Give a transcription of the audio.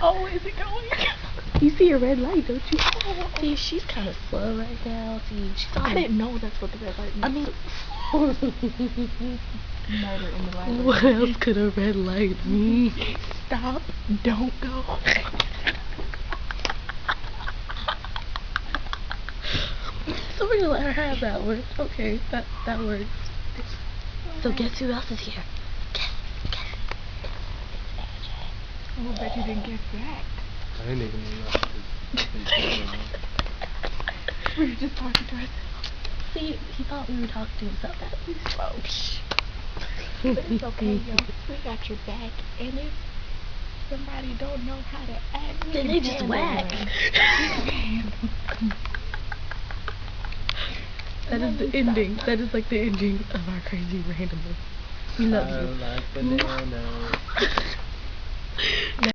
Oh, is it going? You see a red light, don't you? See, she's kind of slow right now. See, she's on I didn't know that's what the red light meant. I mean, murder in the light. What else could a red light mean? Stop. Don't go. So we're gonna let her have that one. Okay, that works. So guess who else is here? Guess. Oh, I bet you didn't get back. I didn't even know that. We were just talking to ourselves. see, he thought we were talking to himself. That was slow. But it's okay, yo. We got your back. And if somebody don't know how to act, we Then can they just handle whack. them. That is the ending. That is like the ending of our crazy randomness. We love you. I like bananas.